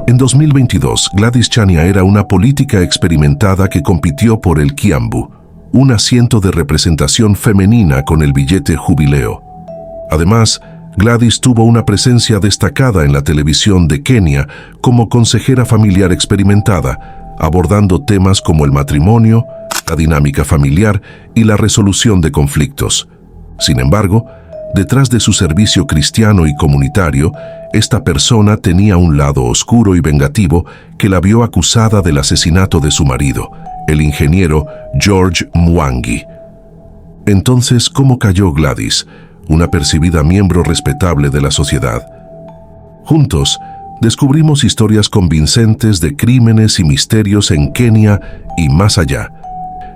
En 2022, Gladys Chania era una política experimentada que compitió por el Kiambu, un asiento de representación femenina con el billete jubileo. Además, Gladys tuvo una presencia destacada en la televisión de Kenia como consejera familiar experimentada, abordando temas como el matrimonio, la dinámica familiar y la resolución de conflictos. Sin embargo, detrás de su servicio cristiano y comunitario, esta persona tenía un lado oscuro y vengativo que la vio acusada del asesinato de su marido, el ingeniero George Mwangi. Entonces, ¿cómo cayó Gladys, una percibida miembro respetable de la sociedad? Juntos, descubrimos historias convincentes de crímenes y misterios en Kenia y más allá.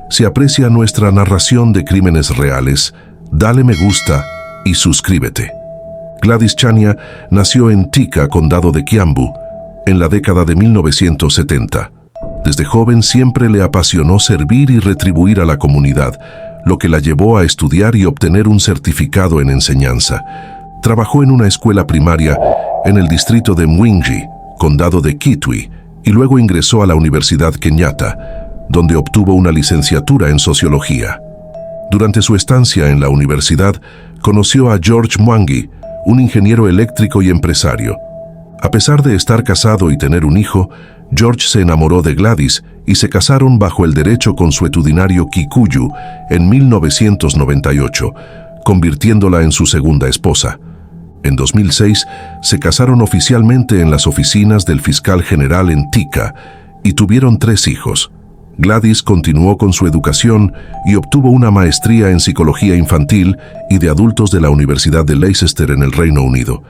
Si aprecia nuestra narración de crímenes reales, dale me gusta y suscríbete. Gladys Chania nació en Thika, condado de Kiambu, en la década de 1970. Desde joven siempre le apasionó servir y retribuir a la comunidad, lo que la llevó a estudiar y obtener un certificado en enseñanza. Trabajó en una escuela primaria en el distrito de Mwingi, condado de Kitui, y luego ingresó a la Universidad Kenyatta, donde obtuvo una licenciatura en sociología. Durante su estancia en la universidad, conoció a George Mwangi, un ingeniero eléctrico y empresario. A pesar de estar casado y tener un hijo, George se enamoró de Gladys y se casaron bajo el derecho consuetudinario Kikuyu en 1998, convirtiéndola en su segunda esposa. En 2006, se casaron oficialmente en las oficinas del fiscal general en Thika y tuvieron 3 hijos. Gladys continuó con su educación y obtuvo una maestría en psicología infantil y de adultos de la Universidad de Leicester en el Reino Unido.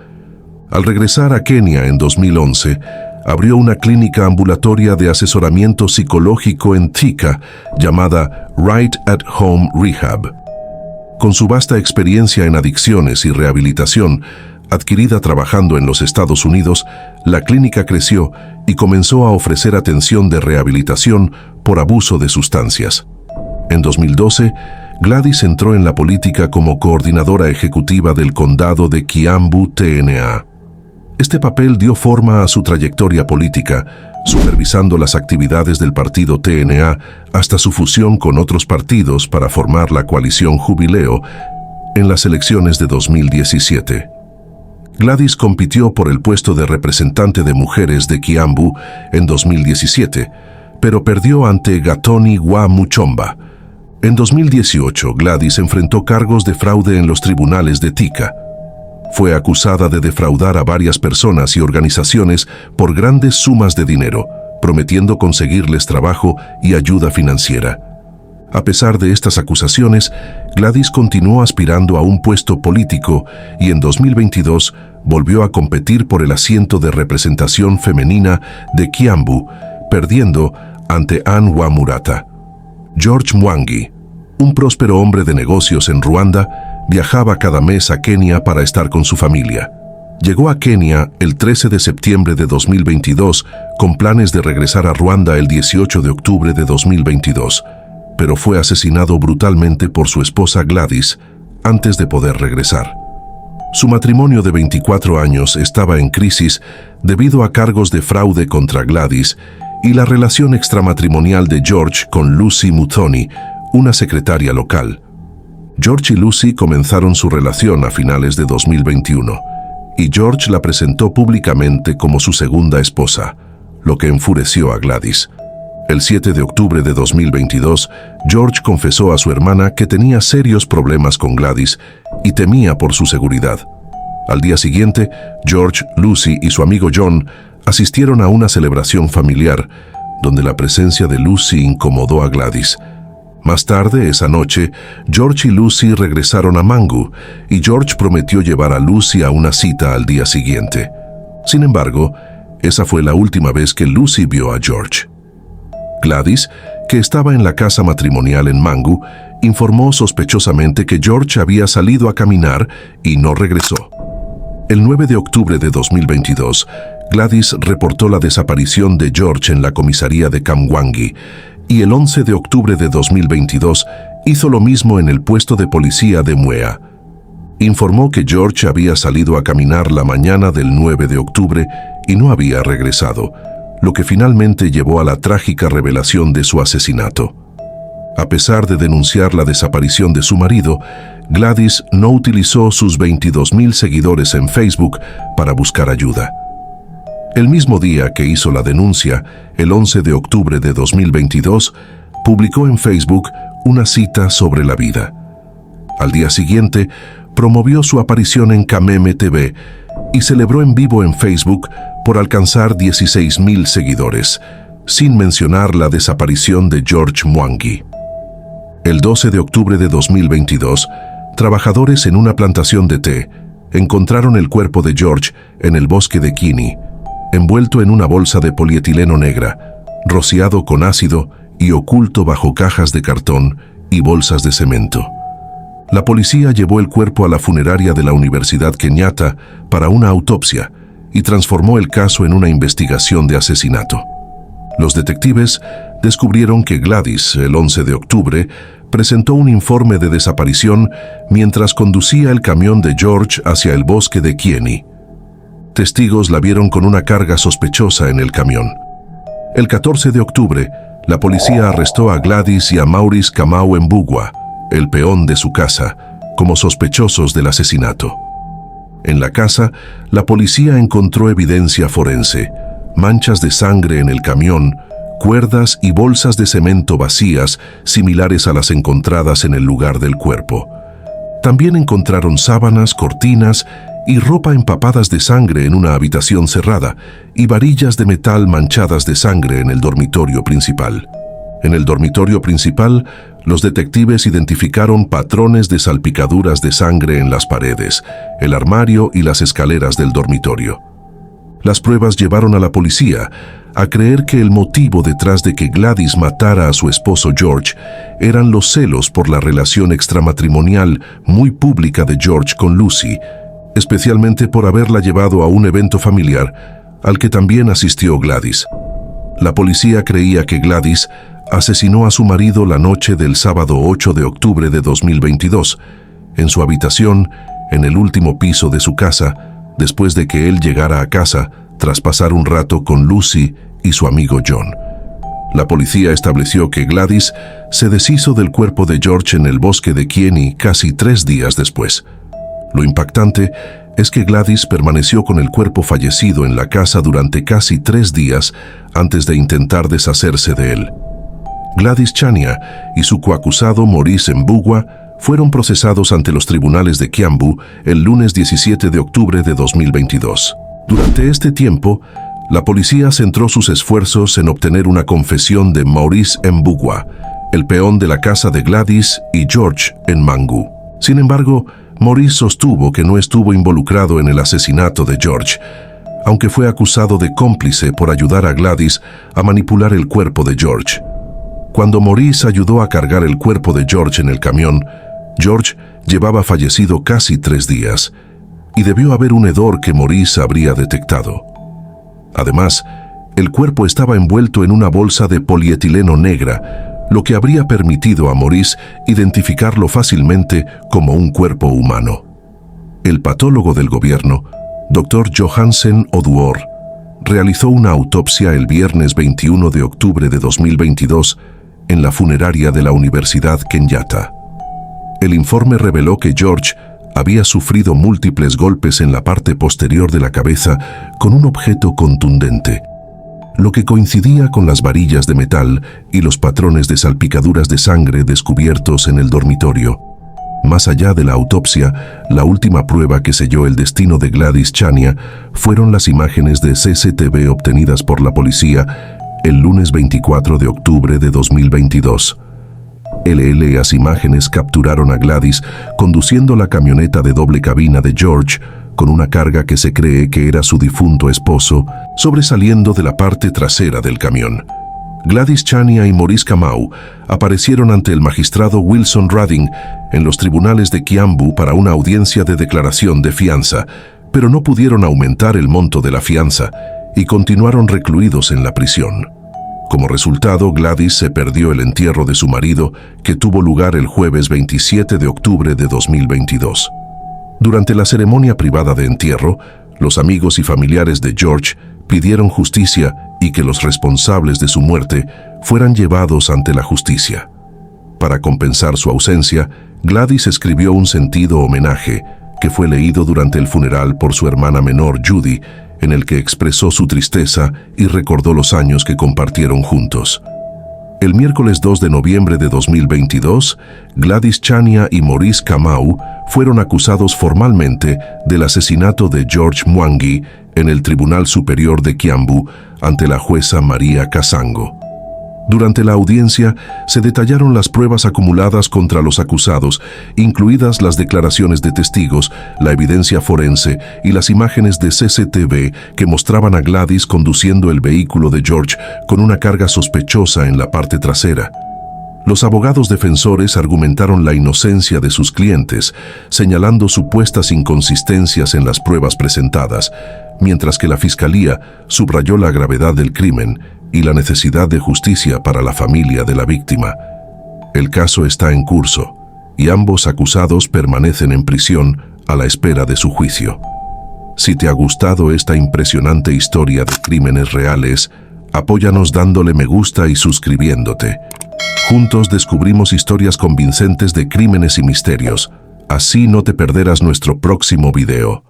Al regresar a Kenia en 2011, abrió una clínica ambulatoria de asesoramiento psicológico en Thika llamada Right at Home Rehab. Con su vasta experiencia en adicciones y rehabilitación, adquirida trabajando en los Estados Unidos, la clínica creció y comenzó a ofrecer atención de rehabilitación por abuso de sustancias. En 2012, Gladys entró en la política como coordinadora ejecutiva del condado de Kiambu TNA. Este papel dio forma a su trayectoria política, supervisando las actividades del partido TNA hasta su fusión con otros partidos para formar la coalición Jubileo en las elecciones de 2017. Gladys compitió por el puesto de representante de mujeres de Kiambu en 2017, pero perdió ante Gathoni wa Muchomba. En 2018, Gladys enfrentó cargos de fraude en los tribunales de Thika. Fue acusada de defraudar a varias personas y organizaciones por grandes sumas de dinero, prometiendo conseguirles trabajo y ayuda financiera. A pesar de estas acusaciones, Gladys continuó aspirando a un puesto político y en 2022 volvió a competir por el asiento de representación femenina de Kiambu, perdiendo ante Anne Wamurata. George Mwangi, un próspero hombre de negocios en Ruanda, viajaba cada mes a Kenia para estar con su familia. Llegó a Kenia el 13 de septiembre de 2022 con planes de regresar a Ruanda el 18 de octubre de 2022, pero fue asesinado brutalmente por su esposa Gladys antes de poder regresar. Su matrimonio de 24 años estaba en crisis debido a cargos de fraude contra Gladys y la relación extramatrimonial de George con Lucy Muthoni, una secretaria local. George y Lucy comenzaron su relación a finales de 2021 y George la presentó públicamente como su segunda esposa, lo que enfureció a Gladys. El 7 de octubre de 2022, George confesó a su hermana que tenía serios problemas con Gladys y temía por su seguridad. Al día siguiente, George, Lucy y su amigo John asistieron a una celebración familiar, donde la presencia de Lucy incomodó a Gladys. Más tarde, esa noche, George y Lucy regresaron a Mangu y George prometió llevar a Lucy a una cita al día siguiente. Sin embargo, esa fue la última vez que Lucy vio a George. Gladys, que estaba en la casa matrimonial en Mangu, informó sospechosamente que George había salido a caminar y no regresó. El 9 de octubre de 2022, Gladys reportó la desaparición de George en la comisaría de Kamwangi y el 11 de octubre de 2022 hizo lo mismo en el puesto de policía de Mwea. informó que George había salido a caminar la mañana del 9 de octubre y no había regresado, lo que finalmente llevó a la trágica revelación de su asesinato. A pesar de denunciar la desaparición de su marido, Gladys no utilizó sus 22,000 seguidores en Facebook para buscar ayuda. El mismo día que hizo la denuncia, el 11 de octubre de 2022, publicó en Facebook una cita sobre la vida. Al día siguiente, promovió su aparición en Kameme TV y celebró en vivo en Facebook por alcanzar 16,000 seguidores, sin mencionar la desaparición de George Mwangi. El 12 de octubre de 2022, trabajadores en una plantación de té encontraron el cuerpo de George en el bosque de Kieni, envuelto en una bolsa de polietileno negra, rociado con ácido y oculto bajo cajas de cartón y bolsas de cemento. La policía llevó el cuerpo a la funeraria de la Universidad Kenyatta para una autopsia y transformó el caso en una investigación de asesinato. Los detectives descubrieron que Gladys, el 11 de octubre, presentó un informe de desaparición mientras conducía el camión de George hacia el bosque de Kieni. Testigos la vieron con una carga sospechosa en el camión. El 14 de octubre, la policía arrestó a Gladys y a Maurice Kamau Mbugua, el peón de su casa, como sospechosos del asesinato. En la casa, la policía encontró evidencia forense, manchas de sangre en el camión, cuerdas y bolsas de cemento vacías similares a las encontradas en el lugar del cuerpo. También encontraron sábanas, cortinas y ropa empapadas de sangre en una habitación cerrada y varillas de metal manchadas de sangre en el dormitorio principal. En el dormitorio principal, los detectives identificaron patrones de salpicaduras de sangre en las paredes, el armario y las escaleras del dormitorio. Las pruebas llevaron a la policía a creer que el motivo detrás de que Gladys matara a su esposo George eran los celos por la relación extramatrimonial muy pública de George con Lucy, especialmente por haberla llevado a un evento familiar al que también asistió Gladys. La policía creía que Gladys asesinó a su marido la noche del sábado 8 de octubre de 2022, en su habitación, en el último piso de su casa, después de que él llegara a casa tras pasar un rato con Lucy y su amigo John. La policía estableció que Gladys se deshizo del cuerpo de George en el bosque de Kieni casi 3 días después. Lo impactante es que Gladys permaneció con el cuerpo fallecido en la casa durante casi 3 días antes de intentar deshacerse de él. Gladys Chania y su coacusado Maurice Mbugua fueron procesados ante los tribunales de Kiambu el lunes 17 de octubre de 2022. Durante este tiempo, la policía centró sus esfuerzos en obtener una confesión de Maurice Mbugua, el peón de la casa de Gladys y George en Mangu. Sin embargo, Maurice sostuvo que no estuvo involucrado en el asesinato de George, aunque fue acusado de cómplice por ayudar a Gladys a manipular el cuerpo de George. Cuando Maurice ayudó a cargar el cuerpo de George en el camión, George llevaba fallecido casi 3 días, y debió haber un hedor que Maurice habría detectado. Además, el cuerpo estaba envuelto en una bolsa de polietileno negra, lo que habría permitido a Maurice identificarlo fácilmente como un cuerpo humano. El patólogo del gobierno, Dr. Johansen Oduor, realizó una autopsia el viernes 21 de octubre de 2022 en la funeraria de la Universidad Kenyatta. El informe reveló que George había sufrido múltiples golpes en la parte posterior de la cabeza con un objeto contundente, lo que coincidía con las varillas de metal y los patrones de salpicaduras de sangre descubiertos en el dormitorio. Más allá de la autopsia, la última prueba que selló el destino de Gladys Chania fueron las imágenes de CCTV obtenidas por la policía el lunes 24 de octubre de 2022. Las imágenes capturaron a Gladys conduciendo la camioneta de doble cabina de George con una carga que se cree que era su difunto esposo, sobresaliendo de la parte trasera del camión. Gladys Chania y Maurice Kamau aparecieron ante el magistrado Wilson Rading en los tribunales de Kiambu para una audiencia de declaración de fianza, pero no pudieron aumentar el monto de la fianza y continuaron recluidos en la prisión. Como resultado, Gladys se perdió el entierro de su marido, que tuvo lugar el jueves 27 de octubre de 2022. Durante la ceremonia privada de entierro, los amigos y familiares de George pidieron justicia y que los responsables de su muerte fueran llevados ante la justicia. Para compensar su ausencia, Gladys escribió un sentido homenaje que fue leído durante el funeral por su hermana menor Judy, en el que expresó su tristeza y recordó los años que compartieron juntos. El miércoles 2 de noviembre de 2022, Gladys Chania y Maurice Kamau fueron acusados formalmente del asesinato de George Mwangi en el Tribunal Superior de Kiambu ante la jueza María Kasango. Durante la audiencia se detallaron las pruebas acumuladas contra los acusados, incluidas las declaraciones de testigos, la evidencia forense y las imágenes de CCTV que mostraban a Gladys conduciendo el vehículo de George con una carga sospechosa en la parte trasera. Los abogados defensores argumentaron la inocencia de sus clientes, señalando supuestas inconsistencias en las pruebas presentadas, mientras que la fiscalía subrayó la gravedad del crimen y la necesidad de justicia para la familia de la víctima. El caso está en curso y ambos acusados permanecen en prisión a la espera de su juicio. Si te ha gustado esta impresionante historia de crímenes reales, apóyanos dándole me gusta y suscribiéndote. Juntos descubrimos historias convincentes de crímenes y misterios. Así no te perderás nuestro próximo video.